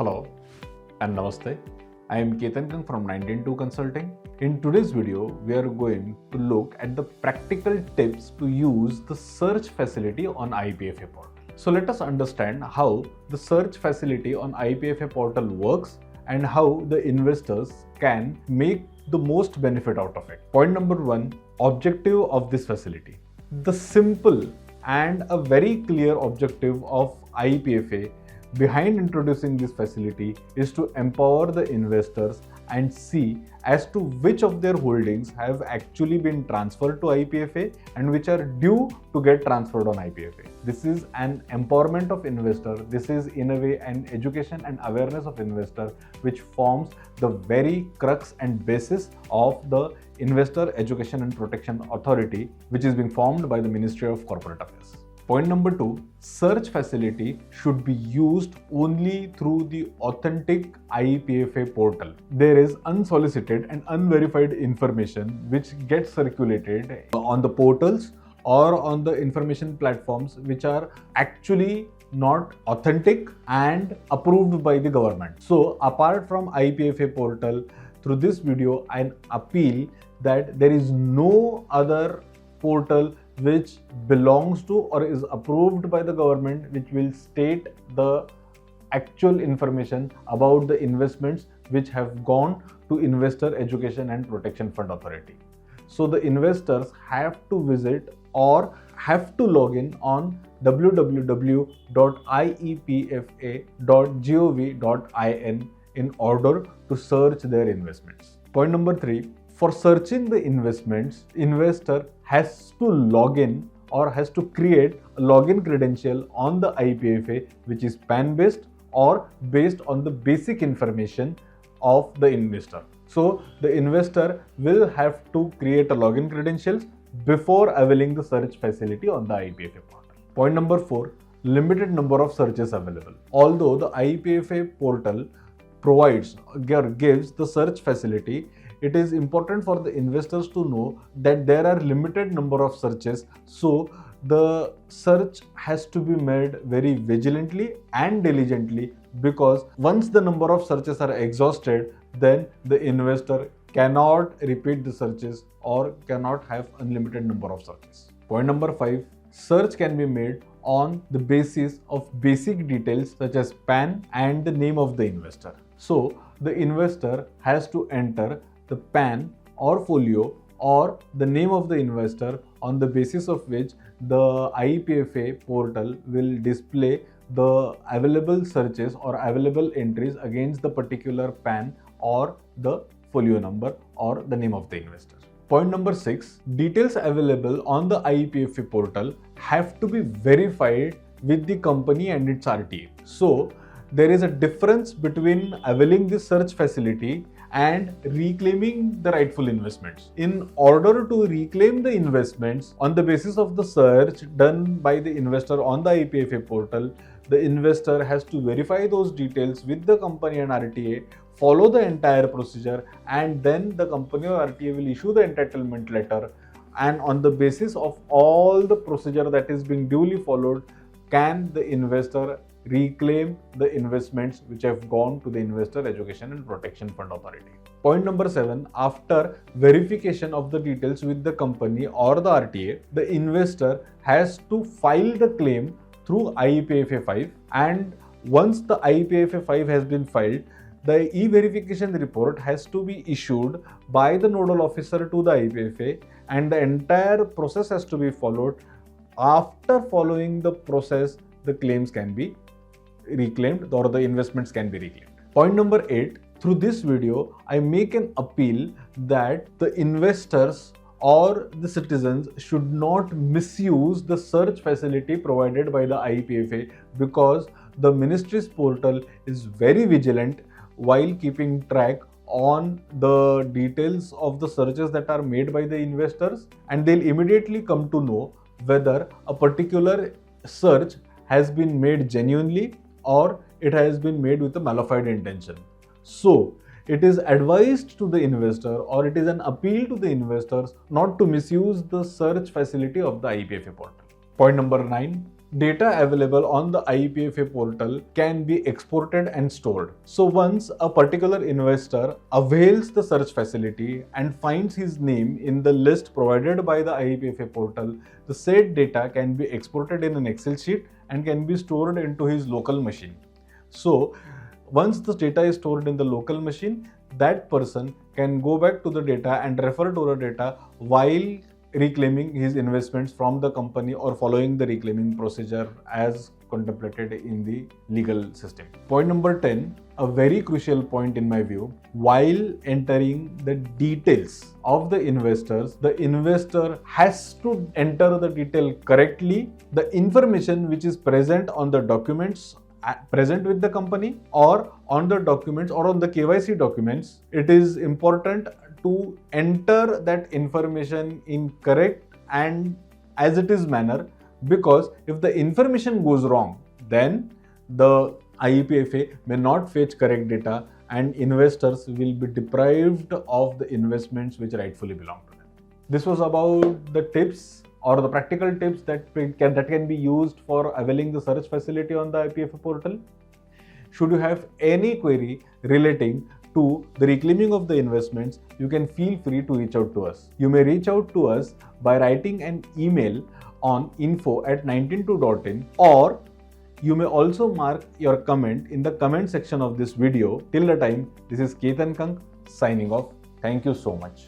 Hello and Namaste. I am Ketan Kank from 19.2 Consulting. In today's video, we are going to look at the practical tips to use the search facility on IEPFA Portal. So let us understand how the search facility on IEPFA Portal works and how the investors can make the most benefit out of it. Point number one, objective of this facility. The simple and a very clear objective of IEPFA behind introducing this facility is to empower the investors and see as to which of their holdings have actually been transferred to IEPFA and which are due to get transferred on IEPFA. This is an empowerment of investor. This is in a way an education and awareness of investor which forms the very crux and basis of the Investor Education and Protection Authority, which is being formed by the Ministry of Corporate Affairs. Point number two, search facility should be used only through the authentic IEPFA portal. There is unsolicited and unverified information which gets circulated on the portals or on the information platforms which are actually not authentic and approved by the government. So apart from IEPFA portal, through this video, I appeal that there is no other portal which belongs to or is approved by the government which will state the actual information about the investments which have gone to Investor Education and Protection Fund Authority. So the investors have to visit or have to log in on www.iepfa.gov.in in order to search their investments. Point number three, for searching the investments, investor has to log in or has to create a login credential on the IEPFA which is PAN based or based on the basic information of the investor. So the investor will have to create a login credentials before availing the search facility on the IEPFA portal. Point number four, limited number of searches available. Although the IEPFA portal provides or gives the search facility, it is important for the investors to know that there are limited number of searches. So the search has to be made very vigilantly and diligently, because once the number of searches are exhausted, then the investor cannot repeat the searches or cannot have unlimited number of searches. Point number five, search can be made on the basis of basic details such as PAN and the name of the investor. So the investor has to enter the PAN or folio or the name of the investor, on the basis of which the IEPFA portal will display the available searches or available entries against the particular PAN or the folio number or the name of the investor. Point number six, details available on the IEPFA portal have to be verified with the company and its RTA. So there is a difference between availing this search facility and reclaiming the rightful investments. In order to reclaim the investments on the basis of the search done by the investor on the IEPFA portal, the investor has to verify those details with the company and RTA, follow the entire procedure, and then the company or RTA will issue the entitlement letter. And on the basis of all the procedure that is being duly followed, can the investor reclaim the investments which have gone to the Investor Education and Protection Fund Authority. Point number seven, after verification of the details with the company or the RTA, the investor has to file the claim through IEPFA 5, and once the IEPFA 5 has been filed, the e-verification report has to be issued by the nodal officer to the IEPFA, and the entire process has to be followed. After following the process, the claims can be reclaimed or the investments can be reclaimed. Point number eight, through this video, I make an appeal that the investors or the citizens should not misuse the search facility provided by the IEPFA, because the ministry's portal is very vigilant while keeping track on the details of the searches that are made by the investors, and they'll immediately come to know whether a particular search has been made genuinely or it has been made with a malified intention. So it is advised to the investor, or it is an appeal to the investors, not to misuse the search facility of the IEPFA portal. Point number 9, data available on the IEPFA portal can be exported and stored. So once a particular investor avails the search facility and finds his name in the list provided by the IEPFA portal, the said data can be exported in an Excel sheet and can be stored into his local machine. So once the data is stored in the local machine, that person can go back to the data and refer to the data while reclaiming his investments from the company or following the reclaiming procedure as contemplated in the legal system. Point number 10, a very crucial point in my view, while entering the details of the investors, the investor has to enter the detail correctly. The information which is present on the documents present with the company or on the documents or on the KYC documents, it is important to enter that information in correct and as it is manner, because if the information goes wrong, then the IEPFA may not fetch correct data and investors will be deprived of the investments which rightfully belong to them. This was about the tips or the practical tips that can be used for availing the search facility on the IEPFA portal. Should you have any query relating to the reclaiming of the investments, you can feel free to reach out to us. You may reach out to us by writing an email on info@nineteenTwo.in, or you may also mark your comment in the comment section of this video. Till the time, this is Ketan Kank signing off. Thank you so much.